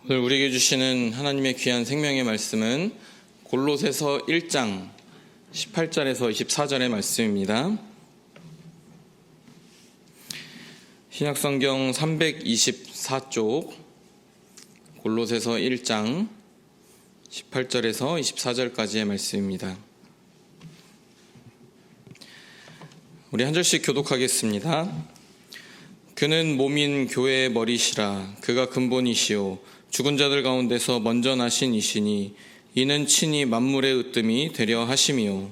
오늘 우리에게 주시는 하나님의 귀한 생명의 말씀은 골로새서 1장 18절에서 24절의 말씀입니다. 신약성경 324쪽 골로새서 1장 18절에서 24절까지의 말씀입니다. 우리 한 절씩 교독하겠습니다. 그는 몸인 교회의 머리시라. 그가 근본이시요 죽은 자들 가운데서 먼저 나신 이시니 이는 친히 만물의 으뜸이 되려 하심이요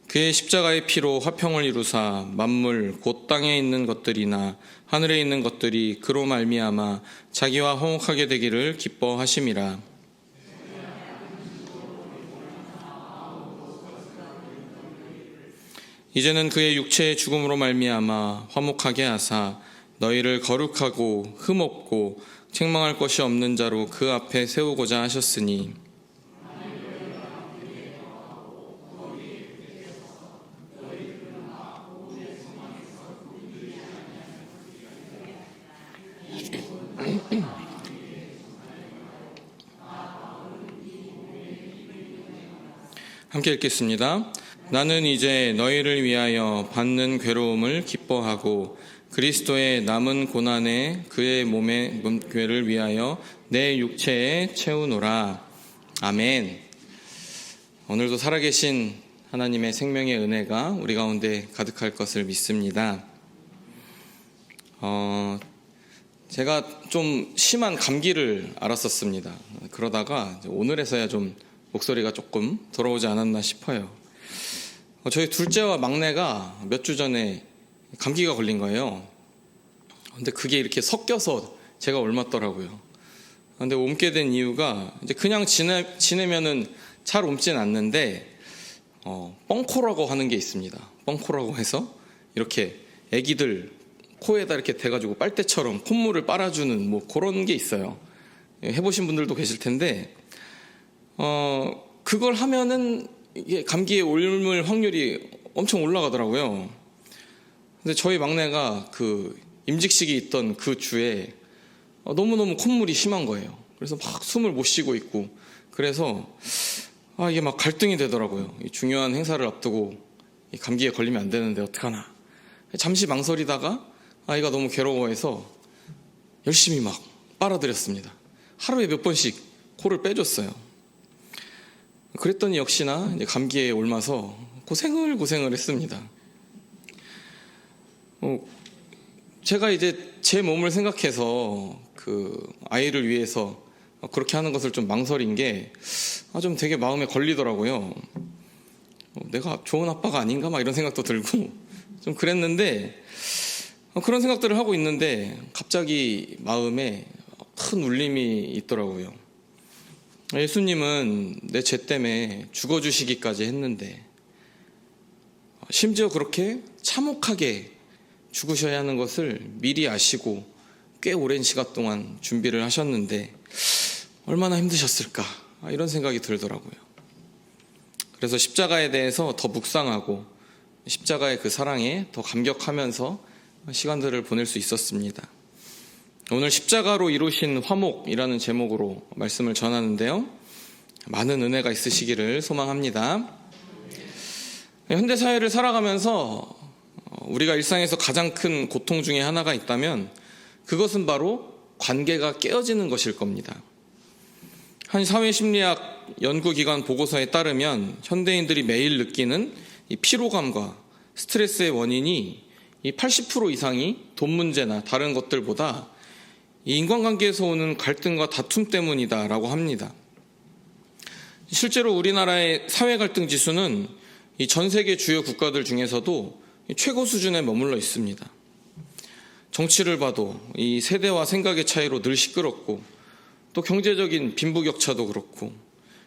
그의 십자가의 피로 화평을 이루사 만물 곧 땅에 있는 것들이나 하늘에 있는 것들이 그로 말미암아 자기와 화목하게 되기를 기뻐하심이라. 이제는 그의 육체의 죽음으로 말미암아 화목하게 하사 너희를 거룩하고 흠없고 책망할 것이 없는 자로 그 앞에 세우고자 하셨으니 함께 읽겠습니다. 나는 이제 너희를 위하여 받는 괴로움을 기뻐하고 그리스도의 남은 고난에 그의 몸의 문죄를 위하여 내 육체에 채우노라. 아멘. 오늘도 살아계신 하나님의 생명의 은혜가 우리 가운데 가득할 것을 믿습니다. 제가 좀 심한 감기를 앓았었습니다. 그러다가 오늘에서야 좀 목소리가 조금 돌아오지 않았나 싶어요. 저희 둘째와 막내가 몇 주 전에 감기가 걸린 거예요. 근데 그게 이렇게 섞여서 제가 옮았더라고요. 근데 옮게 된 이유가 이제 그냥 지내면은 잘 옮진 않는데 뻥코라고 하는 게 있습니다. 뻥코라고 해서 이렇게 애기들 코에다 이렇게 대가지고 빨대처럼 콧물을 빨아주는 뭐 그런 게 있어요. 해보신 분들도 계실 텐데 그걸 하면은 이게 감기에 옮을 확률이 엄청 올라가더라고요. 근데 저희 막내가 그 임직식이 있던 그 주에 너무너무 콧물이 심한 거예요. 그래서 막 숨을 못 쉬고 있고 그래서 이게 막 갈등이 되더라고요. 이 중요한 행사를 앞두고 이 감기에 걸리면 안 되는데 어떡하나. 잠시 망설이다가 아이가 너무 괴로워해서 열심히 막 빨아들였습니다. 하루에 몇 번씩 코를 빼줬어요. 그랬더니 역시나 이제 감기에 옮아서 고생을 했습니다. 제가 이제 제 몸을 생각해서 그 아이를 위해서 그렇게 하는 것을 좀 망설인 게 좀 되게 마음에 걸리더라고요. 내가 좋은 아빠가 아닌가 막 이런 생각도 들고 좀 그랬는데 그런 생각들을 하고 있는데 갑자기 마음에 큰 울림이 있더라고요. 예수님은 내 죄 때문에 죽어주시기까지 했는데 심지어 그렇게 참혹하게 죽으셔야 하는 것을 미리 아시고 꽤 오랜 시간 동안 준비를 하셨는데 얼마나 힘드셨을까 이런 생각이 들더라고요. 그래서 십자가에 대해서 더 묵상하고 십자가의 그 사랑에 더 감격하면서 시간들을 보낼 수 있었습니다. 오늘 십자가로 이루신 화목이라는 제목으로 말씀을 전하는데요. 많은 은혜가 있으시기를 소망합니다. 현대사회를 살아가면서 우리가 일상에서 가장 큰 고통 중에 하나가 있다면 그것은 바로 관계가 깨어지는 것일 겁니다. 한 사회심리학 연구기관 보고서에 따르면 현대인들이 매일 느끼는 이 피로감과 스트레스의 원인이 이 80% 이상이 돈 문제나 다른 것들보다 이 인간관계에서 오는 갈등과 다툼 때문이다라고 합니다. 실제로 우리나라의 사회 갈등 지수는 이 전 세계 주요 국가들 중에서도 최고 수준에 머물러 있습니다. 정치를 봐도 이 세대와 생각의 차이로 늘 시끄럽고 또 경제적인 빈부격차도 그렇고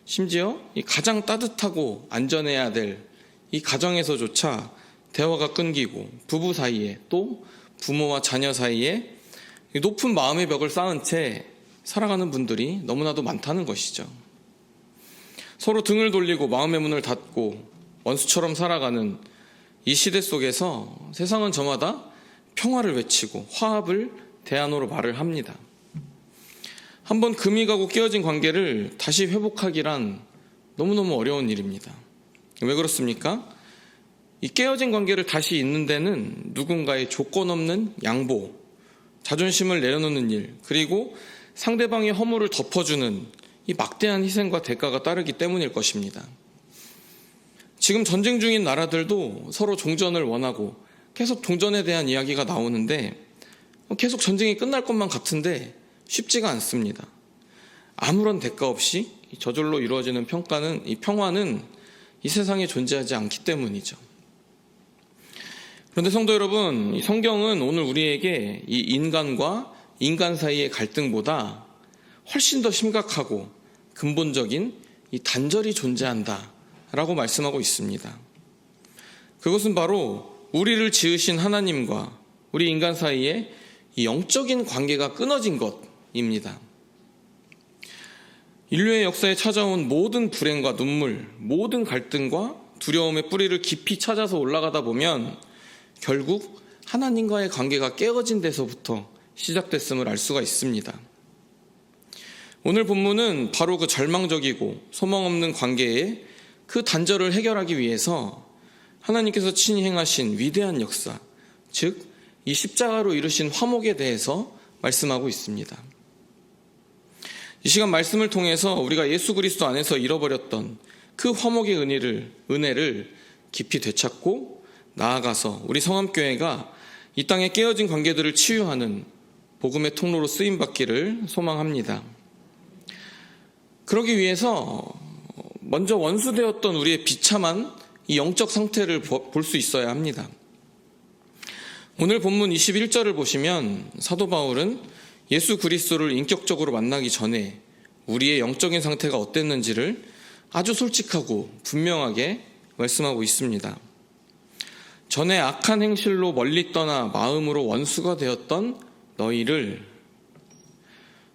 심지어 이 가장 따뜻하고 안전해야 될 이 가정에서조차 대화가 끊기고 부부 사이에 또 부모와 자녀 사이에 높은 마음의 벽을 쌓은 채 살아가는 분들이 너무나도 많다는 것이죠. 서로 등을 돌리고 마음의 문을 닫고 원수처럼 살아가는 이 시대 속에서 세상은 저마다 평화를 외치고 화합을 대안으로 말을 합니다. 한번 금이 가고 깨어진 관계를 다시 회복하기란 너무너무 어려운 일입니다. 왜 그렇습니까? 이 깨어진 관계를 다시 잇는 데는 누군가의 조건 없는 양보, 자존심을 내려놓는 일, 그리고 상대방의 허물을 덮어주는 이 막대한 희생과 대가가 따르기 때문일 것입니다. 지금 전쟁 중인 나라들도 서로 종전을 원하고 계속 종전에 대한 이야기가 나오는데 계속 전쟁이 끝날 것만 같은데 쉽지가 않습니다. 아무런 대가 없이 저절로 이루어지는 평화는 이 세상에 존재하지 않기 때문이죠. 그런데 성도 여러분, 이 성경은 오늘 우리에게 이 인간과 인간 사이의 갈등보다 훨씬 더 심각하고 근본적인 이 단절이 존재한다라고 말씀하고 있습니다. 그것은 바로 우리를 지으신 하나님과 우리 인간 사이에 이 영적인 관계가 끊어진 것입니다. 인류의 역사에 찾아온 모든 불행과 눈물, 모든 갈등과 두려움의 뿌리를 깊이 찾아서 올라가다 보면 결국 하나님과의 관계가 깨어진 데서부터 시작됐음을 알 수가 있습니다. 오늘 본문은 바로 그 절망적이고 소망 없는 관계에 그 단절을 해결하기 위해서 하나님께서 친히 행하신 위대한 역사, 즉 이 십자가로 이루신 화목에 대해서 말씀하고 있습니다. 이 시간 말씀을 통해서 우리가 예수 그리스도 안에서 잃어버렸던 그 화목의 은혜를 깊이 되찾고 나아가서 우리 성함교회가 이 땅에 깨어진 관계들을 치유하는 복음의 통로로 쓰임받기를 소망합니다. 그러기 위해서 먼저 원수되었던 우리의 비참한 이 영적 상태를 볼 수 있어야 합니다. 오늘 본문 21절을 보시면 사도 바울은 예수 그리스도를 인격적으로 만나기 전에 우리의 영적인 상태가 어땠는지를 아주 솔직하고 분명하게 말씀하고 있습니다. 전에 악한 행실로 멀리 떠나 마음으로 원수가 되었던 너희를.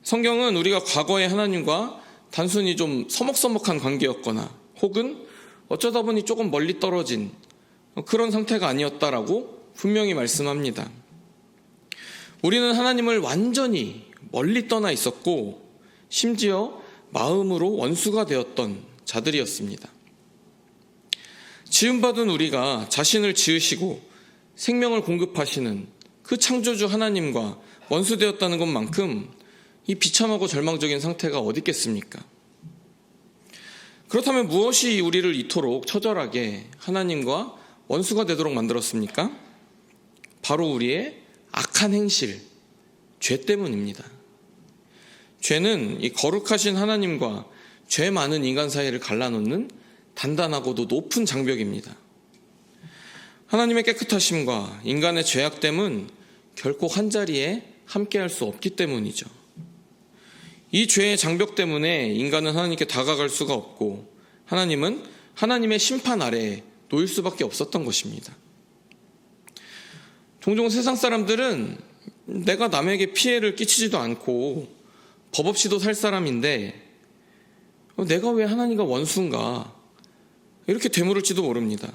성경은 우리가 과거의 하나님과 단순히 좀 서먹서먹한 관계였거나 혹은 어쩌다 보니 조금 멀리 떨어진 그런 상태가 아니었다라고 분명히 말씀합니다. 우리는 하나님을 완전히 멀리 떠나 있었고 심지어 마음으로 원수가 되었던 자들이었습니다. 지음받은 우리가 자신을 지으시고 생명을 공급하시는 그 창조주 하나님과 원수되었다는 것만큼 이 비참하고 절망적인 상태가 어디 있겠습니까? 그렇다면 무엇이 우리를 이토록 처절하게 하나님과 원수가 되도록 만들었습니까? 바로 우리의 악한 행실, 죄 때문입니다. 죄는 이 거룩하신 하나님과 죄 많은 인간 사이를 갈라놓는 단단하고도 높은 장벽입니다. 하나님의 깨끗하심과 인간의 죄악됨은 결코 한자리에 함께할 수 없기 때문이죠. 이 죄의 장벽 때문에 인간은 하나님께 다가갈 수가 없고 하나님은 하나님의 심판 아래에 놓일 수밖에 없었던 것입니다. 종종 세상 사람들은 내가 남에게 피해를 끼치지도 않고 법 없이도 살 사람인데 내가 왜 하나님과 원수인가 이렇게 되물을지도 모릅니다.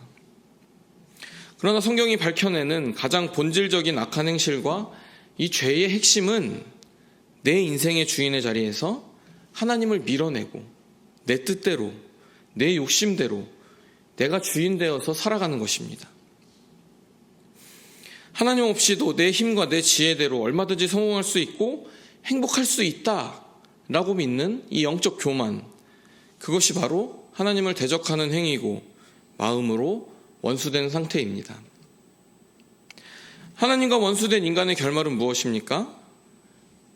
그러나 성경이 밝혀내는 가장 본질적인 악한 행실과 이 죄의 핵심은 내 인생의 주인의 자리에서 하나님을 밀어내고 내 뜻대로, 내 욕심대로 내가 주인 되어서 살아가는 것입니다. 하나님 없이도 내 힘과 내 지혜대로 얼마든지 성공할 수 있고 행복할 수 있다라고 믿는 이 영적 교만, 그것이 바로 하나님을 대적하는 행위고 마음으로 원수된 상태입니다. 하나님과 원수된 인간의 결말은 무엇입니까?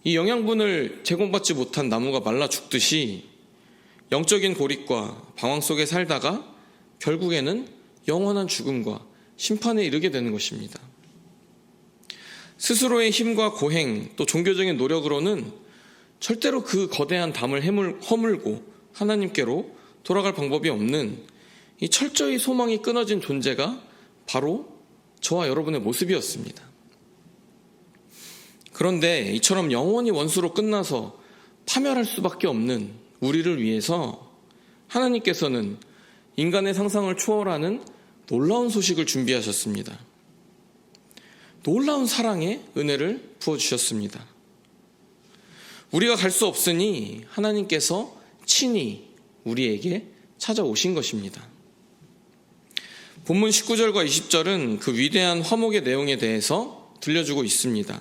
이 영양분을 제공받지 못한 나무가 말라 죽듯이 영적인 고립과 방황 속에 살다가 결국에는 영원한 죽음과 심판에 이르게 되는 것입니다. 스스로의 힘과 고행 또 종교적인 노력으로는 절대로 그 거대한 담을 허물고 하나님께로 돌아갈 방법이 없는 이 철저히 소망이 끊어진 존재가 바로 저와 여러분의 모습이었습니다. 그런데 이처럼 영원히 원수로 끝나서 파멸할 수밖에 없는 우리를 위해서 하나님께서는 인간의 상상을 초월하는 놀라운 소식을 준비하셨습니다. 놀라운 사랑의 은혜를 부어주셨습니다. 우리가 갈 수 없으니 하나님께서 친히 우리에게 찾아오신 것입니다. 본문 19절과 20절은 그 위대한 화목의 내용에 대해서 들려주고 있습니다.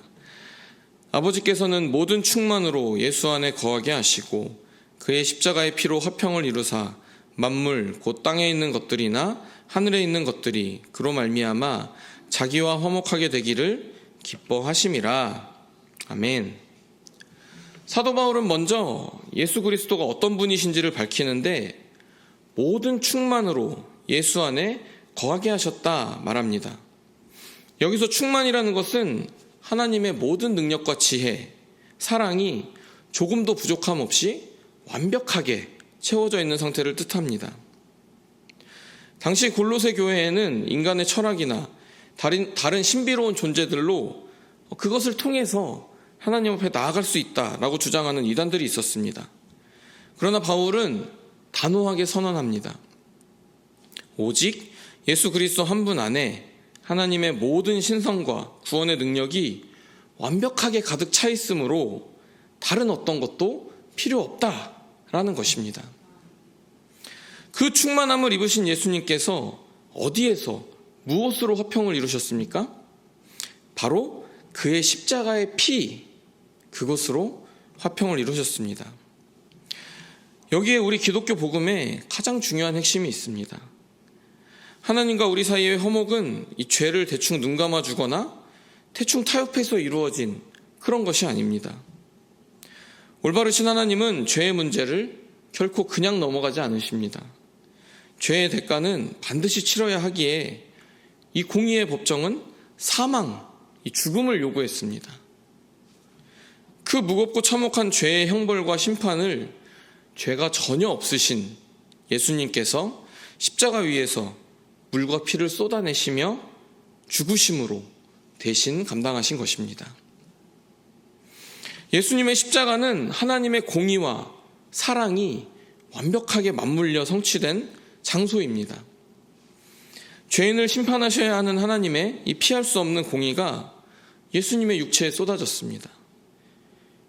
아버지께서는 모든 충만으로 예수 안에 거하게 하시고 그의 십자가의 피로 화평을 이루사 만물 곧 땅에 있는 것들이나 하늘에 있는 것들이 그로 말미암아 자기와 화목하게 되기를 기뻐하심이라. 아멘. 사도 바울은 먼저 예수 그리스도가 어떤 분이신지를 밝히는데 모든 충만으로 예수 안에 거하게 하셨다 말합니다. 여기서 충만이라는 것은 하나님의 모든 능력과 지혜, 사랑이 조금도 부족함 없이 완벽하게 채워져 있는 상태를 뜻합니다. 당시 골로새 교회에는 인간의 철학이나 다른 신비로운 존재들로 그것을 통해서 하나님 앞에 나아갈 수 있다라고 주장하는 이단들이 있었습니다. 그러나 바울은 단호하게 선언합니다. 오직 예수 그리스도 한 분 안에 하나님의 모든 신성과 구원의 능력이 완벽하게 가득 차 있으므로 다른 어떤 것도 필요 없다라는 것입니다. 그 충만함을 입으신 예수님께서 어디에서 무엇으로 화평을 이루셨습니까? 바로 그의 십자가의 피, 그것으로 화평을 이루셨습니다. 여기에 우리 기독교 복음에 가장 중요한 핵심이 있습니다. 하나님과 우리 사이의 화목은 이 죄를 대충 눈 감아주거나 대충 타협해서 이루어진 그런 것이 아닙니다. 올바르신 하나님은 죄의 문제를 결코 그냥 넘어가지 않으십니다. 죄의 대가는 반드시 치러야 하기에 이 공의의 법정은 사망, 이 죽음을 요구했습니다. 그 무겁고 참혹한 죄의 형벌과 심판을 죄가 전혀 없으신 예수님께서 십자가 위에서 물과 피를 쏟아내시며 죽으심으로 대신 감당하신 것입니다. 예수님의 십자가는 하나님의 공의와 사랑이 완벽하게 맞물려 성취된 장소입니다. 죄인을 심판하셔야 하는 하나님의 이 피할 수 없는 공의가 예수님의 육체에 쏟아졌습니다.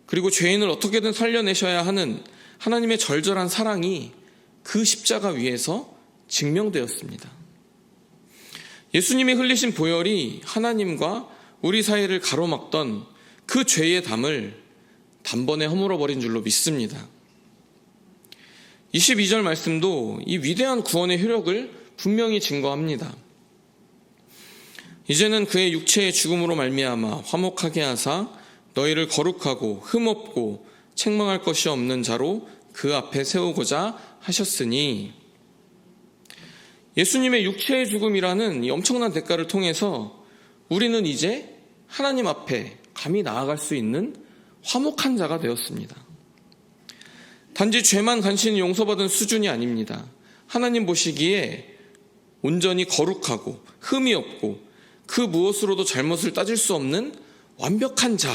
그리고 죄인을 어떻게든 살려내셔야 하는 하나님의 절절한 사랑이 그 십자가 위에서 증명되었습니다. 예수님이 흘리신 보혈이 하나님과 우리 사이를 가로막던 그 죄의 담을 단번에 허물어버린 줄로 믿습니다. 22절 말씀도 이 위대한 구원의 효력을 분명히 증거합니다. 이제는 그의 육체의 죽음으로 말미암아 화목하게 하사 너희를 거룩하고 흠없고 책망할 것이 없는 자로 그 앞에 세우고자 하셨으니, 예수님의 육체의 죽음이라는 이 엄청난 대가를 통해서 우리는 이제 하나님 앞에 감히 나아갈 수 있는 화목한 자가 되었습니다. 단지 죄만 간신히 용서받은 수준이 아닙니다. 하나님 보시기에 온전히 거룩하고 흠이 없고 그 무엇으로도 잘못을 따질 수 없는 완벽한 자,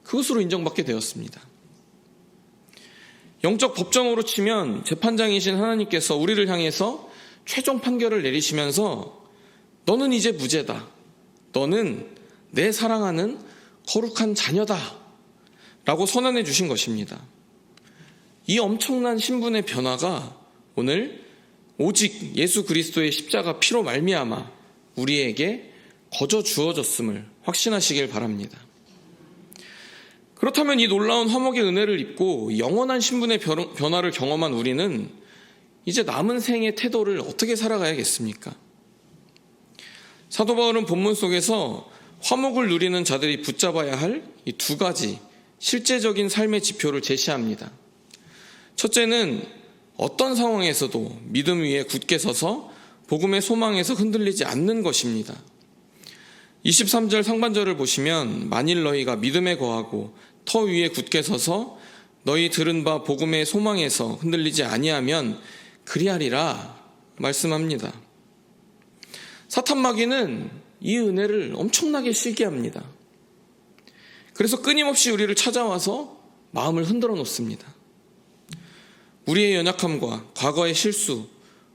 그것으로 인정받게 되었습니다. 영적 법정으로 치면 재판장이신 하나님께서 우리를 향해서 최종 판결을 내리시면서 너는 이제 무죄다, 너는 내 사랑하는 거룩한 자녀다 라고 선언해 주신 것입니다. 이 엄청난 신분의 변화가 오늘 오직 예수 그리스도의 십자가 피로 말미암아 우리에게 거저 주어졌음을 확신하시길 바랍니다. 그렇다면 이 놀라운 화목의 은혜를 입고 영원한 신분의 변화를 경험한 우리는 이제 남은 생의 태도를 어떻게 살아가야겠습니까? 사도 바울은 본문 속에서 화목을 누리는 자들이 붙잡아야 할 이 두 가지 실제적인 삶의 지표를 제시합니다. 첫째는 어떤 상황에서도 믿음 위에 굳게 서서 복음의 소망에서 흔들리지 않는 것입니다. 23절 상반절을 보시면 만일 너희가 믿음에 거하고 터 위에 굳게 서서 너희 들은 바 복음의 소망에서 흔들리지 아니하면 그리하리라 말씀합니다. 사탄 마귀는 이 은혜를 엄청나게 시기합니다. 그래서 끊임없이 우리를 찾아와서 마음을 흔들어 놓습니다. 우리의 연약함과 과거의 실수,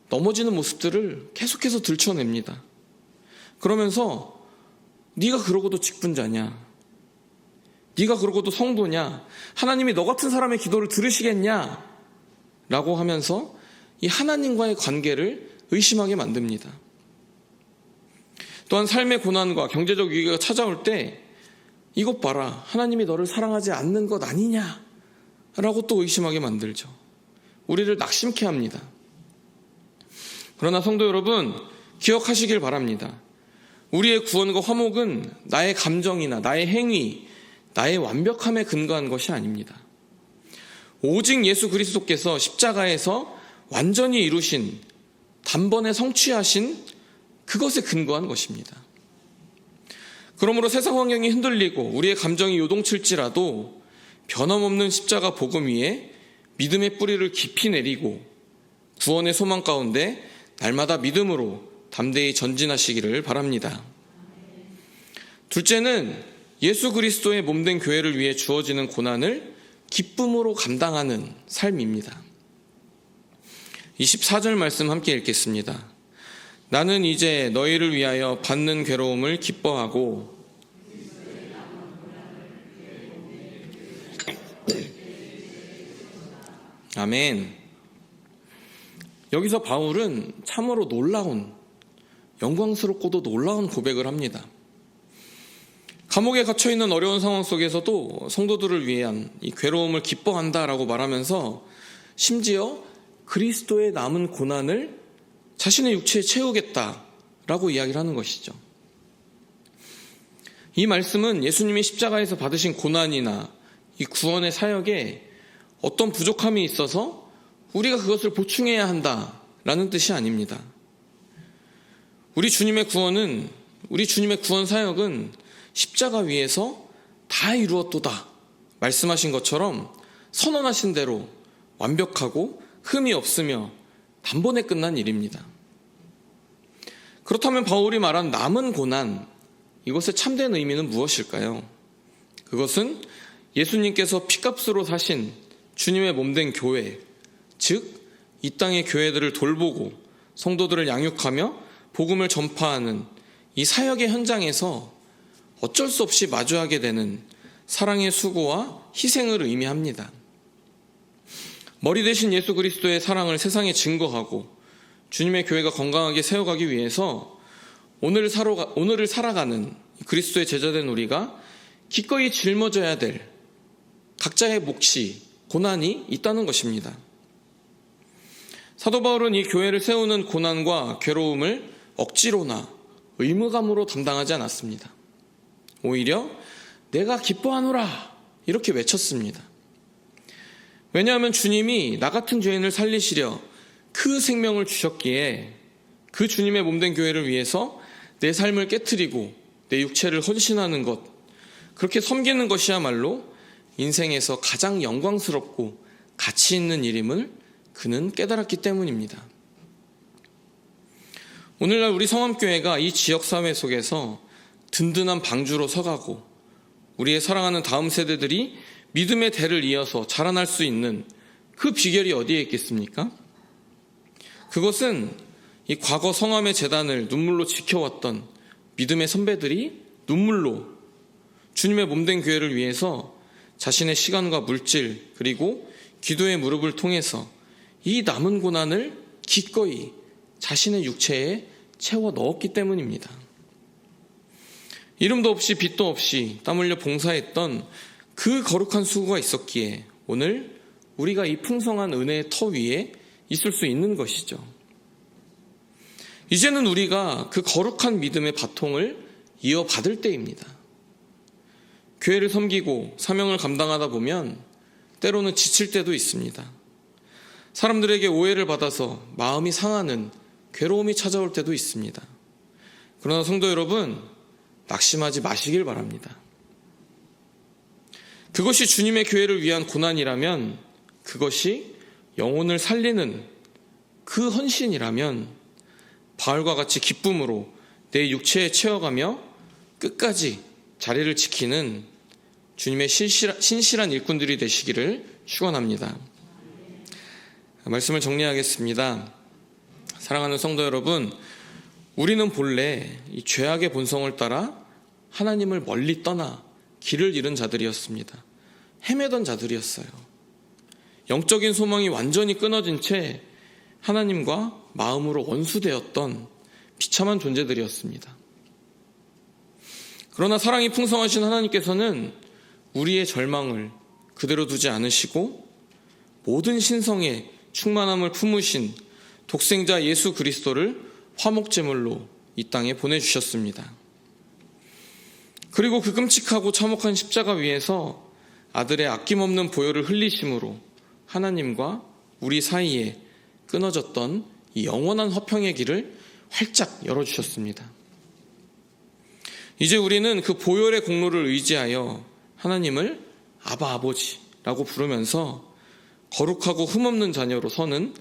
넘어지는 모습들을 계속해서 들춰냅니다. 그러면서 네가 그러고도 직분자냐? 네가 그러고도 성도냐? 하나님이 너 같은 사람의 기도를 들으시겠냐? 라고 하면서 이 하나님과의 관계를 의심하게 만듭니다. 또한 삶의 고난과 경제적 위기가 찾아올 때 이것 봐라, 하나님이 너를 사랑하지 않는 것 아니냐? 라고 또 의심하게 만들죠. 우리를 낙심케 합니다. 그러나 성도 여러분, 기억하시길 바랍니다. 우리의 구원과 화목은 나의 감정이나 나의 행위, 나의 완벽함에 근거한 것이 아닙니다. 오직 예수 그리스도께서 십자가에서 완전히 이루신, 단번에 성취하신 그것에 근거한 것입니다. 그러므로 세상 환경이 흔들리고 우리의 감정이 요동칠지라도 변함없는 십자가 복음 위에 믿음의 뿌리를 깊이 내리고 구원의 소망 가운데 날마다 믿음으로 담대히 전진하시기를 바랍니다. 둘째는 예수 그리스도의 몸된 교회를 위해 주어지는 고난을 기쁨으로 감당하는 삶입니다. 24절 말씀 함께 읽겠습니다. 나는 이제 너희를 위하여 받는 괴로움을 기뻐하고 아멘. 여기서 바울은 참으로 놀라운, 영광스럽고도 놀라운 고백을 합니다. 감옥에 갇혀있는 어려운 상황 속에서도 성도들을 위한 이 괴로움을 기뻐한다라고 말하면서 심지어 그리스도의 남은 고난을 자신의 육체에 채우겠다라고 이야기를 하는 것이죠. 이 말씀은 예수님이 십자가에서 받으신 고난이나 이 구원의 사역에 어떤 부족함이 있어서 우리가 그것을 보충해야 한다라는 뜻이 아닙니다. 우리 주님의 구원 사역은 십자가 위에서 다 이루었도다 말씀하신 것처럼 선언하신 대로 완벽하고 흠이 없으며 단번에 끝난 일입니다. 그렇다면 바울이 말한 남은 고난, 이것의 참된 의미는 무엇일까요? 그것은 예수님께서 피값으로 사신 주님의 몸된 교회, 즉 이 땅의 교회들을 돌보고 성도들을 양육하며 복음을 전파하는 이 사역의 현장에서 어쩔 수 없이 마주하게 되는 사랑의 수고와 희생을 의미합니다. 머리 대신 예수 그리스도의 사랑을 세상에 증거하고 주님의 교회가 건강하게 세워가기 위해서 오늘을 살아가는 그리스도의 제자된 우리가 기꺼이 짊어져야 될 각자의 몫이, 고난이 있다는 것입니다. 사도 바울은 이 교회를 세우는 고난과 괴로움을 억지로나 의무감으로 담당하지 않았습니다. 오히려 내가 기뻐하노라 이렇게 외쳤습니다. 왜냐하면 주님이 나 같은 죄인을 살리시려 그 생명을 주셨기에 그 주님의 몸된 교회를 위해서 내 삶을 깨트리고 내 육체를 헌신하는 것, 그렇게 섬기는 것이야말로 인생에서 가장 영광스럽고 가치 있는 일임을 그는 깨달았기 때문입니다. 오늘날 우리 성암교회가 이 지역사회 속에서 든든한 방주로 서가고 우리의 사랑하는 다음 세대들이 믿음의 대를 이어서 자라날 수 있는 그 비결이 어디에 있겠습니까? 그것은 이 과거 성암의 재단을 눈물로 지켜왔던 믿음의 선배들이 눈물로 주님의 몸된 교회를 위해서 자신의 시간과 물질 그리고 기도의 무릎을 통해서 이 남은 고난을 기꺼이 자신의 육체에 채워 넣었기 때문입니다. 이름도 없이 빚도 없이 땀 흘려 봉사했던 그 거룩한 수고가 있었기에 오늘 우리가 이 풍성한 은혜의 터 위에 있을 수 있는 것이죠. 이제는 우리가 그 거룩한 믿음의 바통을 이어받을 때입니다. 교회를 섬기고 사명을 감당하다 보면 때로는 지칠 때도 있습니다. 사람들에게 오해를 받아서 마음이 상하는 괴로움이 찾아올 때도 있습니다. 그러나 성도 여러분, 낙심하지 마시길 바랍니다. 그것이 주님의 교회를 위한 고난이라면, 그것이 영혼을 살리는 그 헌신이라면 바울과 같이 기쁨으로 내 육체에 채워가며 끝까지 자리를 지키는 주님의 신실한 일꾼들이 되시기를 축원합니다. 말씀을 정리하겠습니다. 사랑하는 성도 여러분, 우리는 본래 이 죄악의 본성을 따라 하나님을 멀리 떠나 길을 잃은 자들이었습니다. 헤매던 자들이었어요. 영적인 소망이 완전히 끊어진 채 하나님과 마음으로 원수되었던 비참한 존재들이었습니다. 그러나 사랑이 풍성하신 하나님께서는 우리의 절망을 그대로 두지 않으시고 모든 신성의 충만함을 품으신 독생자 예수 그리스도를 화목제물로 이 땅에 보내주셨습니다. 그리고 그 끔찍하고 참혹한 십자가 위에서 아들의 아낌없는 보혈을 흘리심으로 하나님과 우리 사이에 끊어졌던 이 영원한 화평의 길을 활짝 열어주셨습니다. 이제 우리는 그 보혈의 공로를 의지하여 하나님을 아바 아버지라고 부르면서 거룩하고 흠없는 자녀로 서는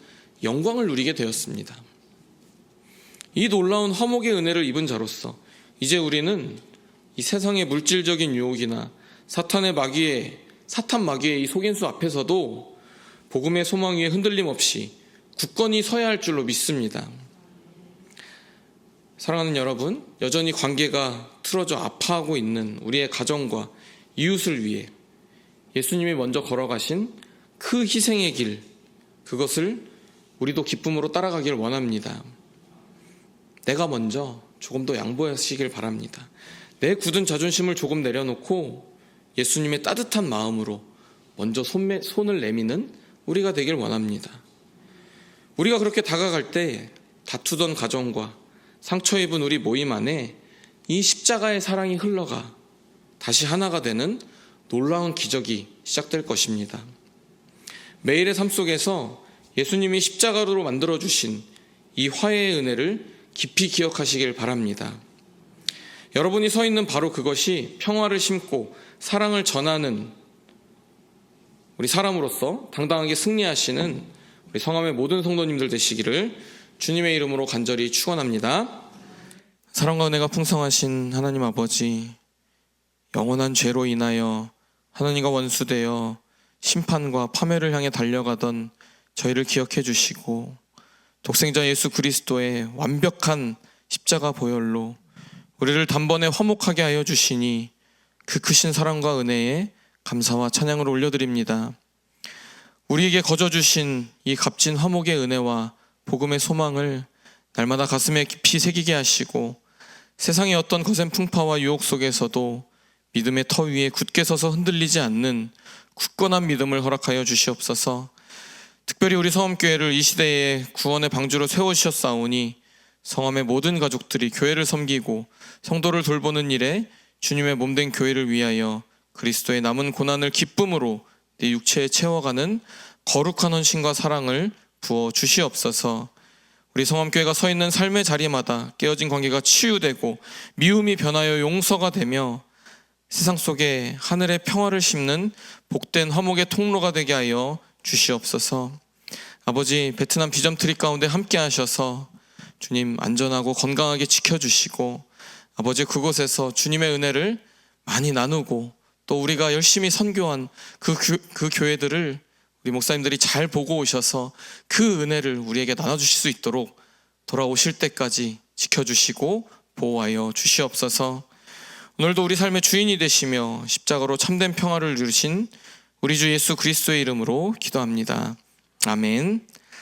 영광을 누리게 되었습니다. 이 놀라운 화목의 은혜를 입은 자로서 이제 우리는 이 세상의 물질적인 유혹이나 사탄 마귀의 이 속임수 앞에서도 복음의 소망 위에 흔들림 없이 굳건히 서야 할 줄로 믿습니다. 사랑하는 여러분, 여전히 관계가 틀어져 아파하고 있는 우리의 가정과 이웃을 위해 예수님이 먼저 걸어가신 그 희생의 길, 그것을 우리도 기쁨으로 따라가길 원합니다. 내가 먼저 조금 더 양보하시길 바랍니다. 내 굳은 자존심을 조금 내려놓고 예수님의 따뜻한 마음으로 먼저 손을 내미는 우리가 되길 원합니다. 우리가 그렇게 다가갈 때 다투던 가정과 상처 입은 우리 모임 안에 이 십자가의 사랑이 흘러가 다시 하나가 되는 놀라운 기적이 시작될 것입니다. 매일의 삶 속에서 예수님이 십자가로 만들어주신 이 화해의 은혜를 깊이 기억하시길 바랍니다. 여러분이 서 있는 바로 그것이 평화를 심고 사랑을 전하는 우리 사람으로서 당당하게 승리하시는 우리 성함의 모든 성도님들 되시기를 주님의 이름으로 간절히 축원합니다. 사랑과 은혜가 풍성하신 하나님 아버지, 영원한 죄로 인하여 하나님과 원수되어 심판과 파멸을 향해 달려가던 저희를 기억해 주시고 독생자 예수 그리스도의 완벽한 십자가 보혈로 우리를 단번에 화목하게 하여 주시니 그 크신 사랑과 은혜에 감사와 찬양을 올려드립니다. 우리에게 거저 주신 이 값진 화목의 은혜와 복음의 소망을 날마다 가슴에 깊이 새기게 하시고 세상의 어떤 거센 풍파와 유혹 속에서도 믿음의 터 위에 굳게 서서 흔들리지 않는 굳건한 믿음을 허락하여 주시옵소서. 특별히 우리 성함교회를 이 시대에 구원의 방주로 세우셨사오니 성함의 모든 가족들이 교회를 섬기고 성도를 돌보는 일에 주님의 몸된 교회를 위하여 그리스도의 남은 고난을 기쁨으로 내 육체에 채워가는 거룩한 헌신과 사랑을 부어 주시옵소서. 우리 성함교회가 서 있는 삶의 자리마다 깨어진 관계가 치유되고 미움이 변하여 용서가 되며 세상 속에 하늘의 평화를 심는 복된 화목의 통로가 되게 하여 주시옵소서. 아버지, 베트남 비전 트립 가운데 함께 하셔서 주님 안전하고 건강하게 지켜주시고 아버지, 그곳에서 주님의 은혜를 많이 나누고 또 우리가 열심히 선교한 그 교회들을 우리 목사님들이 잘 보고 오셔서 그 은혜를 우리에게 나눠주실 수 있도록 돌아오실 때까지 지켜주시고 보호하여 주시옵소서. 오늘도 우리 삶의 주인이 되시며 십자가로 참된 평화를 누리신 우리 주 예수 그리스도의 이름으로 기도합니다. 아멘.